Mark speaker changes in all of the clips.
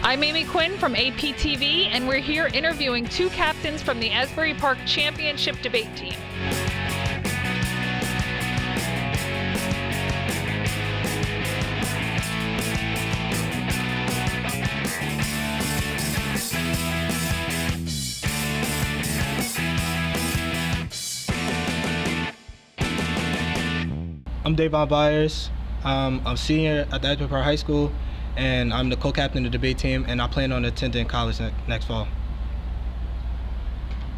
Speaker 1: I'm Amy Quinn from APTV, and we're here interviewing two captains from the Asbury Park Championship debate team.
Speaker 2: I'm Davon Byers. I'm a senior at the Asbury Park High School, and I'm the co-captain of the debate team, and I plan on attending college next fall.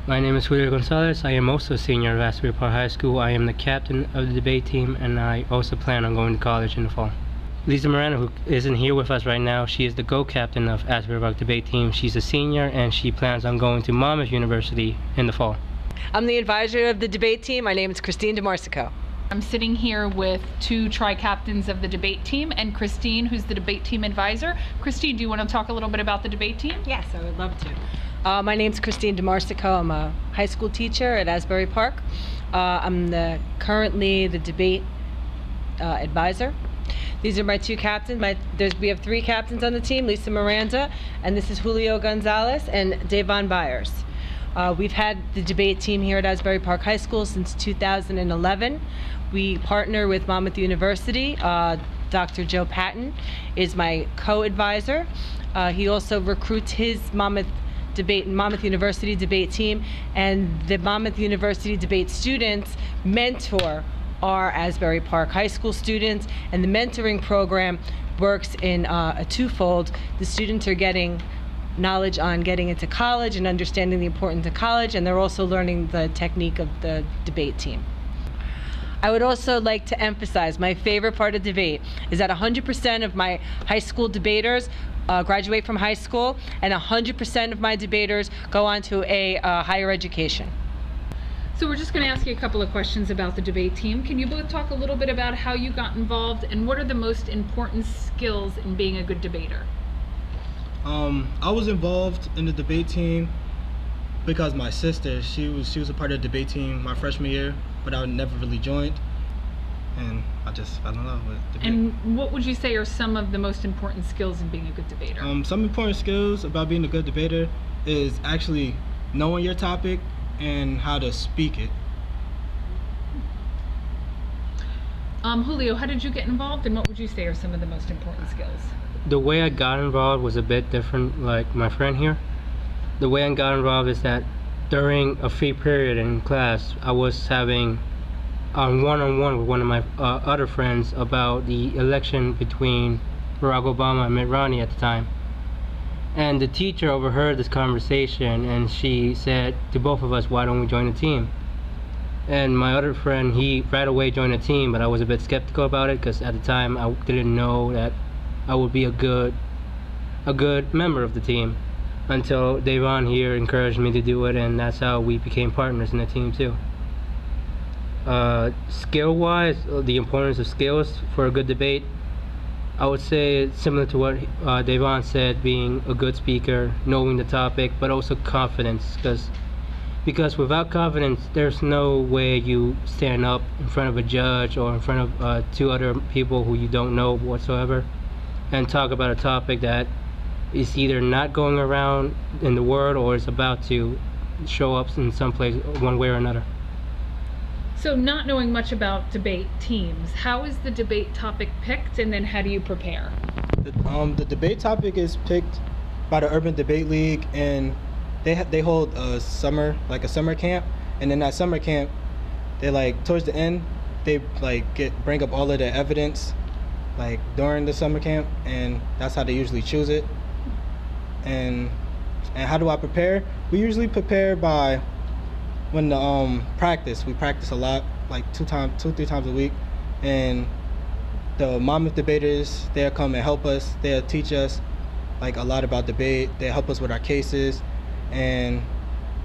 Speaker 3: My name is Julio Gonzalez. I am also a senior at Asbury Park High School. I am the captain of the debate team, and I also plan on going to college in the fall. Lisa Miranda, who isn't here with us right now, she is the co-captain of Asbury Park debate team. She's a senior, and she plans on going to Monmouth University in the fall.
Speaker 4: I'm the advisor of the debate team. My name is Christine Demarsico.
Speaker 1: I'm sitting here with two tri-captains of the debate team and Christine, who's the debate team advisor. Christine, do you want to talk a little bit about the debate team?
Speaker 4: Yes, I would love to. My name's Christine Demarsico. I'm a high school teacher at Asbury Park. I'm currently the debate advisor. These are my two captains. We have three captains on the team, Lisa Miranda, and this is Julio Gonzalez and Davon Byers. We've had the debate team here at Asbury Park High School since 2011. We partner with Monmouth University. Dr. Joe Patton is my co-advisor. He also recruits his Monmouth University debate team, and the Monmouth University debate students mentor our Asbury Park High School students, and the mentoring program works in a twofold. The students are getting knowledge on getting into college and understanding the importance of college, and they're also learning the technique of the debate team. I would also like to emphasize my favorite part of debate is that 100% of my high school debaters graduate from high school, and 100% of my debaters go on to a higher education.
Speaker 1: So we're just going to ask you a couple of questions about the debate team. Can you both talk a little bit about how you got involved and what are the most important skills in being a good debater?
Speaker 2: I was involved in the debate team because my sister, she was a part of the debate team my freshman year, but I never really joined, and I just fell in love with debate.
Speaker 1: And what would you say are some of the most important skills in being a good debater?
Speaker 2: Some important skills about being a good debater is actually knowing your topic and how to speak it.
Speaker 1: Julio, how did you get involved, and what would you say are some of the most important skills?
Speaker 3: The way I got involved was a bit different, like my friend here. The way I got involved is that during a free period in class, I was having a one-on-one with one of my other friends about the election between Barack Obama and Mitt Romney at the time. And the teacher overheard this conversation, and she said to both of us, why don't we join a team? And my other friend, he right away joined a team, but I was a bit skeptical about it because at the time I didn't know that I would be a good member of the team, until Davon here encouraged me to do it, and that's how we became partners in the team too. Skill-wise, the importance of skills for a good debate, I would say it's similar to what Davon said, being a good speaker, knowing the topic, but also confidence, because without confidence, there's no way you stand up in front of a judge or in front of two other people who you don't know whatsoever and talk about a topic that is either not going around in the world or is about to show up in some place one way or another.
Speaker 1: So not knowing much about debate teams, how is the debate topic picked, and then how do you prepare?
Speaker 2: The debate topic is picked by the Urban Debate League, and they hold a summer camp, and in that summer camp, they towards the end, they bring up all of the evidence during the summer camp, and that's how they usually choose it. And how do I prepare? We usually prepare by when we practice a lot, two, 3 times a week, and the Monmouth debaters, they'll come and help us. They'll teach us a lot about debate. They help us with our cases, and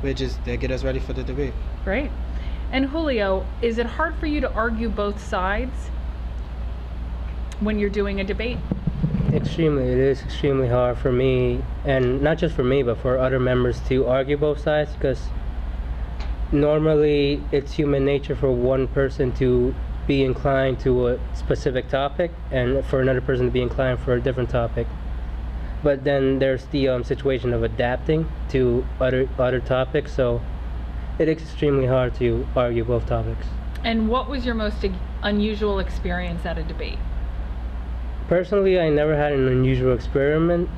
Speaker 2: they get us ready for the debate.
Speaker 1: Great. And Julio, is it hard for you to argue both sides when you're doing a debate?
Speaker 3: Extremely. It is extremely hard for me, and not just for me, but for other members to argue both sides, because normally it's human nature for one person to be inclined to a specific topic and for another person to be inclined for a different topic. But then there's the situation of adapting to other topics, so it is extremely hard to argue both topics.
Speaker 1: And what was your most unusual experience at a debate?
Speaker 3: Personally, I never had an unusual experience,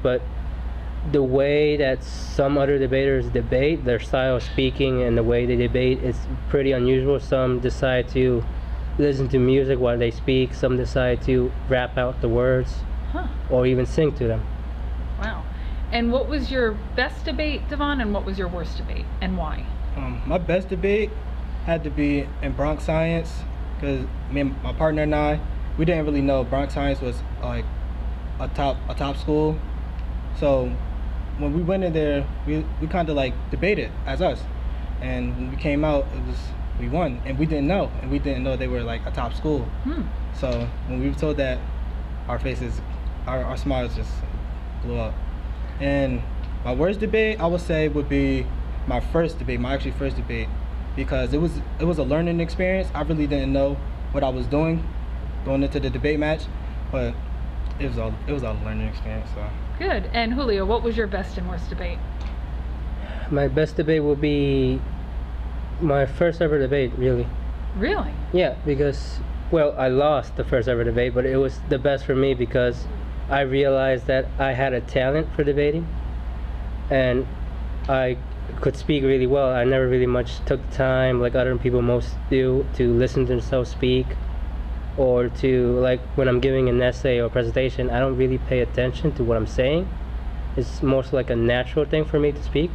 Speaker 3: but the way that some other debaters debate, their style of speaking and the way they debate is pretty unusual. Some decide to listen to music while they speak. Some decide to rap out the words, or even sing to them.
Speaker 1: Wow. And what was your best debate, Davon, and what was your worst debate, and why?
Speaker 2: My best debate had to be in Bronx Science, because me and my partner and I, we didn't really know Bronx Science was like a top school. So when we went in there, we kind of like debated as us, and when we came out, we won, and we didn't know they were like a top school. So when we were told that, our faces, our smiles just blew up. And my worst debate, I would say, would be my first debate, my actually first debate, because it was a learning experience. I really didn't know what I was doing going into the debate match, but it was a learning experience. So
Speaker 1: good. And Julio, what was your best and worst debate?
Speaker 3: My best debate will be my first ever debate, really.
Speaker 1: Really?
Speaker 3: Yeah, because, well, I lost the first ever debate, but it was the best for me because I realized that I had a talent for debating, and I could speak really well. I never really much took the time, like other people most do, to listen to themselves speak, or to, like, when I'm giving an essay or presentation, I don't really pay attention to what I'm saying. It's most like a natural thing for me to speak,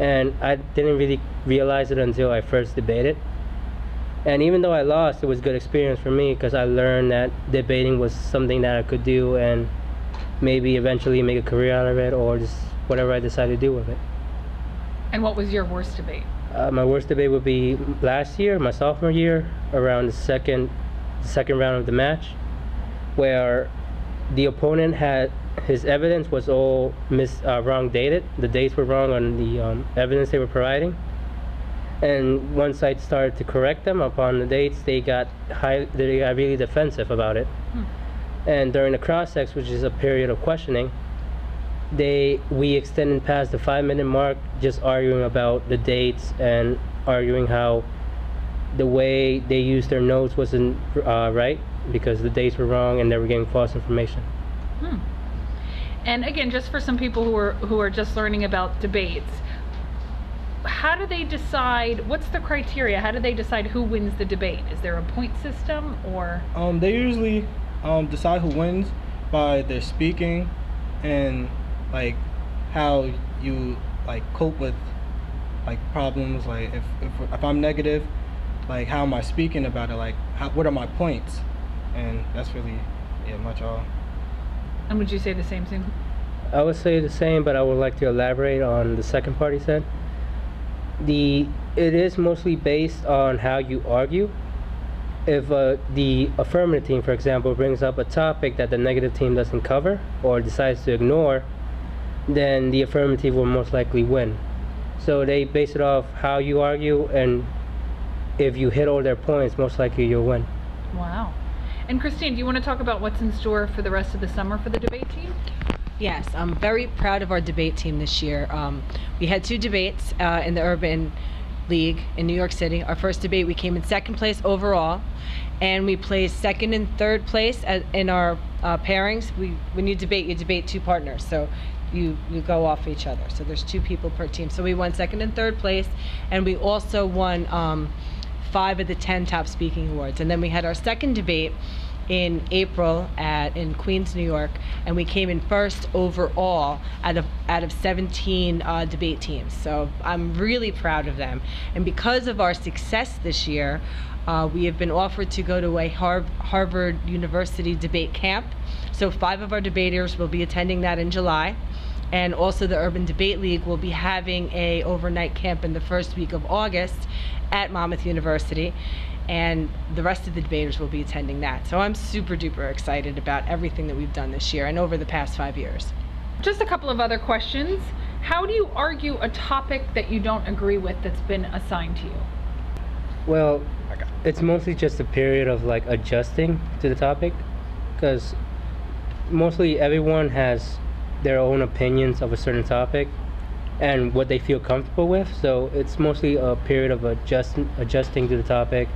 Speaker 3: and I didn't really realize it until I first debated. And even though I lost, it was a good experience for me because I learned that debating was something that I could do and maybe eventually make a career out of it, or just whatever I decide to do with it.
Speaker 1: And what was your worst debate?
Speaker 3: My worst debate would be last year, my sophomore year, around the second round of the match, where the opponent had his evidence was all wrong dated. The dates were wrong on the evidence they were providing. And once I started to correct them upon the dates, they got really defensive about it. And during the cross-ex, which is a period of questioning, we extended past the 5-minute mark, just arguing about the dates and arguing how the way they used their notes wasn't right, because the dates were wrong and they were getting false information.
Speaker 1: And again, just for some people who are just learning about debates, how do they decide, what's the criteria? How do they decide who wins the debate? Is there a point system, or? They
Speaker 2: usually decide who wins by their speaking and like how you like cope with like problems. Like if I'm negative, like how am I speaking about it? Like what are my points? And that's really much all.
Speaker 1: And would you say the same thing?
Speaker 3: I would say the same, but I would like to elaborate on the second part he said. It is mostly based on how you argue. If the affirmative team, for example, brings up a topic that the negative team doesn't cover or decides to ignore, then the affirmative will most likely win. So they base it off how you argue, and if you hit all their points, most likely you'll win.
Speaker 1: Wow. And Christine, do you want to talk about what's in store for the rest of the summer for the debate team?
Speaker 4: Yes, I'm very proud of our debate team this year. We had 2 debates in the Urban League in New York City. Our first debate, we came in 2nd place overall, and we placed 2nd and 3rd place in our pairings. When you debate 2 partners, so you go off each other. So there's 2 people per team. So we won 2nd and 3rd place, and we also won 5 of the 10 top speaking awards. And then we had our second debate in April in Queens, New York, and we came in 1st overall out of 17 debate teams. So I'm really proud of them. And because of our success this year, we have been offered to go to a Harvard University debate camp. So 5 of our debaters will be attending that in July. And also the Urban Debate League will be having a overnight camp in the first week of August at Monmouth University. And the rest of the debaters will be attending that. So I'm super duper excited about everything that we've done this year and over the past 5 years.
Speaker 1: Just a couple of other questions. How do you argue a topic that you don't agree with that's been assigned to you?
Speaker 3: Well, it's mostly just a period of like adjusting to the topic, because mostly everyone has their own opinions of a certain topic and what they feel comfortable with. So it's mostly a period of adjusting to the topic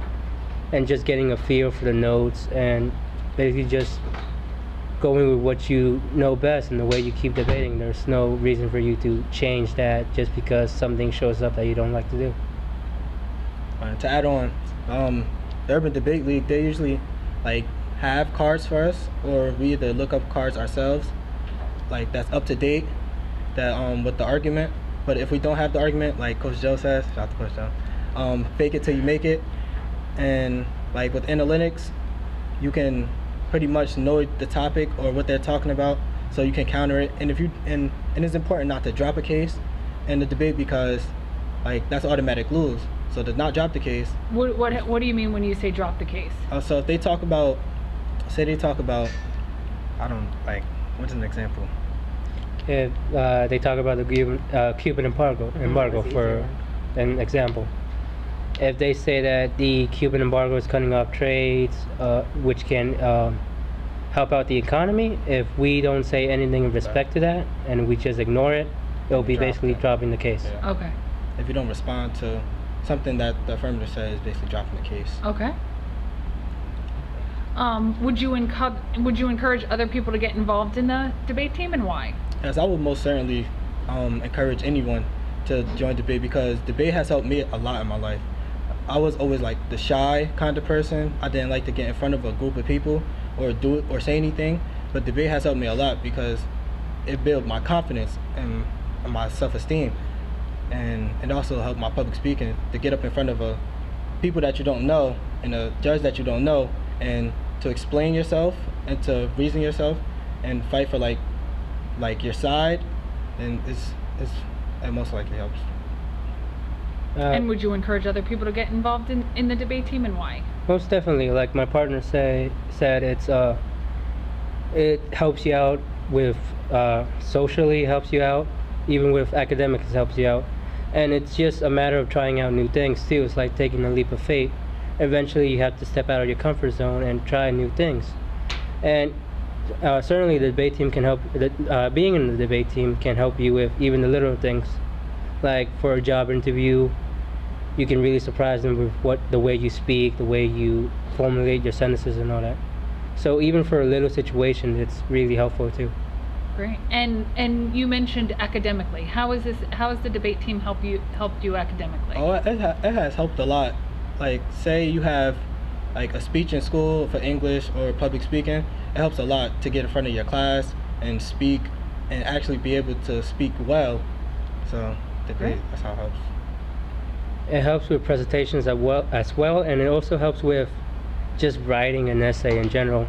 Speaker 3: and just getting a feel for the notes and basically just going with what you know best and the way you keep debating. There's no reason for you to change that just because something shows up that you don't like to do.
Speaker 2: To add on, the Urban Debate League, they usually like have cards for us, or we either look up cards ourselves, like that's up to date, that with the argument. But if we don't have the argument, like Coach Joe says, shout out to Coach Joe, fake it till you make it. And like with analytics, you can pretty much know the topic or what they're talking about, so you can counter it. And if you and it's important not to drop a case in the debate, because like that's automatic lose. So to not drop the case.
Speaker 1: What do you mean when you say drop the case?
Speaker 2: So if they talk about, say they talk about, I don't like, what's an example?
Speaker 3: If they talk about the Cuban embargo for an example. If they say that the Cuban embargo is cutting off trades, which can help out the economy, if we don't say anything in respect to that and we just ignore it, it'll be basically dropping the case.
Speaker 2: Yeah.
Speaker 1: Okay.
Speaker 2: If you don't respond to something that the affirmative says, is basically dropping the case.
Speaker 1: Okay. Would you encourage other people to get involved in the debate team, and why?
Speaker 2: Yes, I would most certainly encourage anyone to join debate, because debate has helped me a lot in my life. I was always like the shy kind of person. I didn't like to get in front of a group of people or do it or say anything, but debate has helped me a lot because it built my confidence and my self-esteem, and it also helped my public speaking, to get up in front of people that you don't know and a judge that you don't know, and to explain yourself and to reason yourself and fight for like your side, and it most likely helps.
Speaker 1: And would you encourage other people to get involved in the debate team, and why?
Speaker 3: Most definitely. Like my partner said, it helps you out with socially, helps you out, even with academics, it helps you out. And it's just a matter of trying out new things too. It's like taking a leap of faith. Eventually you have to step out of your comfort zone and try new things. And certainly the debate team can help, being in the debate team can help you with even the little things. Like for a job interview, you can really surprise them with the way you speak, the way you formulate your sentences and all that. So even for a little situation, it's really helpful too.
Speaker 1: Great. And you mentioned academically. How has the debate team helped you academically?
Speaker 2: Oh, it has helped a lot. Like say you have like a speech in school for English or public speaking, it helps a lot to get in front of your class and speak and actually be able to speak well. So debate, that's how it helps.
Speaker 3: It helps with presentations as well, and it also helps with just writing an essay in general.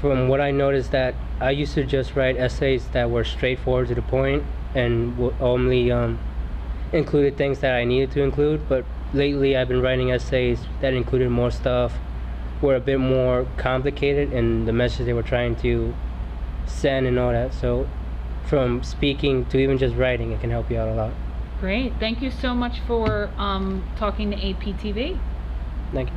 Speaker 3: From what I noticed, that I used to just write essays that were straightforward to the point and only included things that I needed to include, but lately I've been writing essays that included more stuff, were a bit more complicated in the message they were trying to send and all that. So from speaking to even just writing, it can help you out a lot.
Speaker 1: Great. Thank you so much for talking to APTV.
Speaker 3: Thank you.